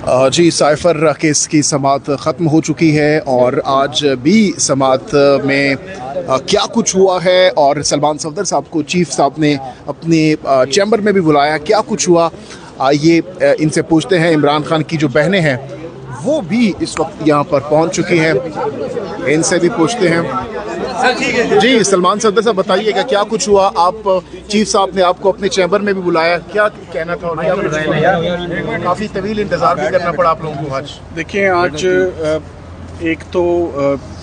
जी, cipher case की समाअत ख़त्म हो चुकी है और आज भी समाअत में क्या कुछ हुआ है और सलमान सफदर साहब को चीफ साहब ने अपने चैम्बर में भी बुलाया, क्या कुछ हुआ आइए इनसे पूछते हैं। इमरान खान की जो बहनें हैं वो भी इस वक्त यहाँ पर पहुँच चुकी हैं, इनसे भी पूछते हैं। जी, सलमान सफदर साहब बताइएगा क्या कुछ हुआ, आप चीफ साहब ने आपको अपने चैम्बर में भी बुलाया, क्या कहना था और क्या बताया? काफ़ी तवील इंतज़ार भी करना पड़ा आप लोगों को आज। देखिए, आज एक तो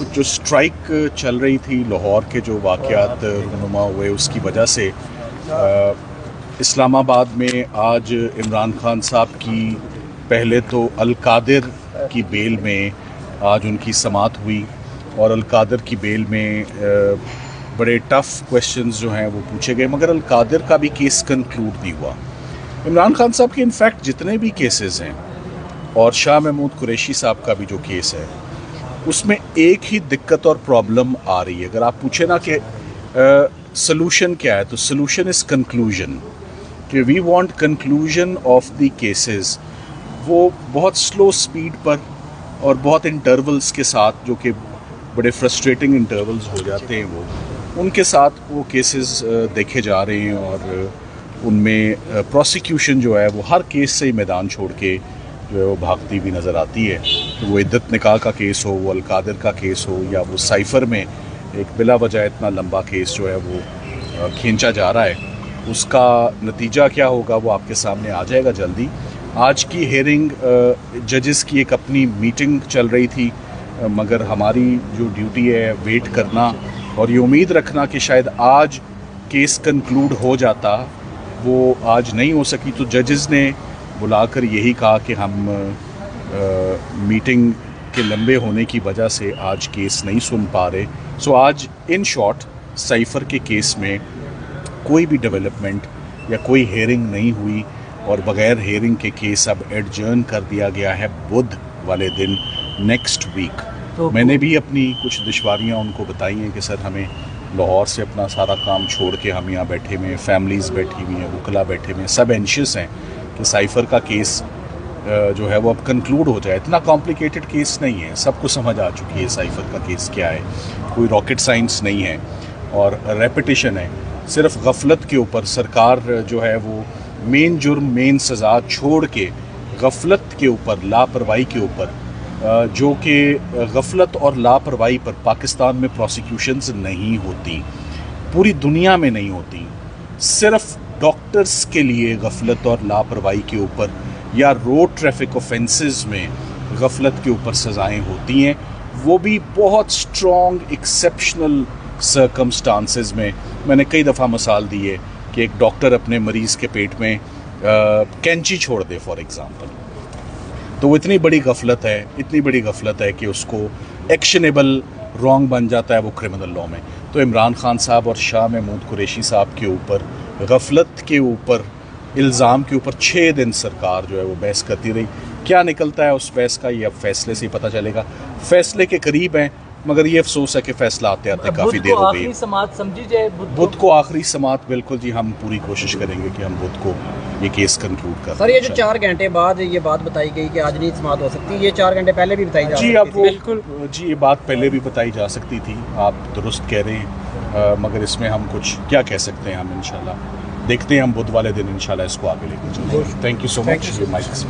जो स्ट्राइक चल रही थी, लाहौर के जो वाक़यात रूनुमा हुए उसकी वजह से इस्लामाबाद में आज इमरान खान साहब की पहले तो अल-कादिर की बेल में आज उनकी समाअत हुई और अल-कादिर की बेल में बड़े टफ़ क्वेश्चंस जो हैं वो पूछे गए, मगर अल-कादिर का भी केस कंक्लूड नहीं हुआ। इमरान खान साहब के इनफैक्ट जितने भी केसेस हैं और शाह महमूद कुरैशी साहब का भी जो केस है उसमें एक ही दिक्कत और प्रॉब्लम आ रही है। अगर आप पूछे ना कि सलूशन क्या है, तो सलूशन इज़ कंक्लूजन, कि we want conclusion of the cases. वो बहुत स्लो स्पीड पर और बहुत इंटरवल्स के साथ, जो कि बड़े फ्रस्ट्रेटिंग इंटरवल्स हो जाते हैं, वो उनके साथ वो केसेस देखे जा रहे हैं और उनमें प्रोसिक्यूशन जो है वो हर केस से ही मैदान छोड़ के जो है वो भागती भी नज़र आती है। तो वो इद्दत निकाह का केस हो, वो अल-कादिर का केस हो, या वो साइफ़र में एक बिला वजह इतना लंबा केस जो है वो खींचा जा रहा है, उसका नतीजा क्या होगा वो आपके सामने आ जाएगा जल्दी। आज की हेयरिंग जजेस की एक अपनी मीटिंग चल रही थी, मगर हमारी जो ड्यूटी है वेट करना और ये उम्मीद रखना कि शायद आज केस कंक्लूड हो जाता, वो आज नहीं हो सकी। तो जजेस ने बुलाकर यही कहा कि हम मीटिंग के लंबे होने की वजह से आज केस नहीं सुन पा रहे। सो आज इन शॉर्ट साइफ़र के केस में कोई भी डेवलपमेंट या कोई हेयरिंग नहीं हुई और बग़ैर हेयरिंग के केस अब एडजर्न कर दिया गया है बुध वाले दिन, नेक्स्ट वीक। तो मैंने भी अपनी कुछ दुश्वारियाँ उनको बताई हैं कि सर हमें लाहौर से अपना सारा काम छोड़ के हम यहाँ बैठे हुए हैं, फैमिलीज़ बैठी हुई हैं, वकला बैठे हुए हैं, सब एंशियस हैं कि साइफ़र का केस जो है वो अब कंक्लूड हो जाए। इतना कॉम्प्लिकेटेड केस नहीं है, सबको समझ आ चुकी है साइफ़र का केस क्या है, कोई रॉकेट साइंस नहीं है और रेपिटिशन है। सिर्फ गफलत के ऊपर सरकार जो है वो मेन जुर्म मेन सज़ा छोड़ के गफलत के ऊपर, लापरवाही के ऊपर, जो कि गफलत और लापरवाही पर पाकिस्तान में प्रोसिक्यूशंस नहीं होती, पूरी दुनिया में नहीं होती। सिर्फ डॉक्टर्स के लिए गफलत और लापरवाही के ऊपर या रोड ट्रैफिक ऑफेंसेस में गफलत के ऊपर सज़ाएं होती हैं, वो भी बहुत स्ट्रॉन्ग एक्सेप्शनल सर्कमस्टांसेस में। मैंने कई दफ़ा मिसाल दी है कि एक डॉक्टर अपने मरीज़ के पेट में कैंची छोड़ दे फॉर एग्ज़ाम्पल, तो वो इतनी बड़ी गफलत है, इतनी बड़ी गफलत है कि उसको एक्शनेबल रॉन्ग बन जाता है वो क्रिमिनल लॉ में। तो इमरान खान साहब और शाह महमूद कुरैशी साहब के ऊपर गफलत के ऊपर इल्ज़ाम के ऊपर 6 दिन सरकार जो है वो बहस करती रही। क्या निकलता है उस बहस का ये अब फैसले से ही पता चलेगा। फैसले के करीब हैं, मगर ये अफसोस है कि फैसला आते आते काफ़ी देर हो गई। समाअत समझी जाए बुध को आखिरी समाअत, बिल्कुल जी, हम पूरी कोशिश करेंगे कि हम बुध को ये केस कंक्लूड कर। सर, ये जो 4 घंटे बाद ये बात बताई गई कि आज नहीं समाअत हो सकती, ये 4 घंटे पहले भी बताई जा सकती जी, अब वो बिल्कुल जी ये बात पहले भी बताई जा सकती थी, आप दुरुस्त कह रहे हैं, मगर इसमें हम कुछ क्या कह सकते हैं। हम इंशाल्लाह देखते हैं, हम बुध वाले दिन इंशाल्लाह इसको आगे लेकर चलेंगे। Thank you so much.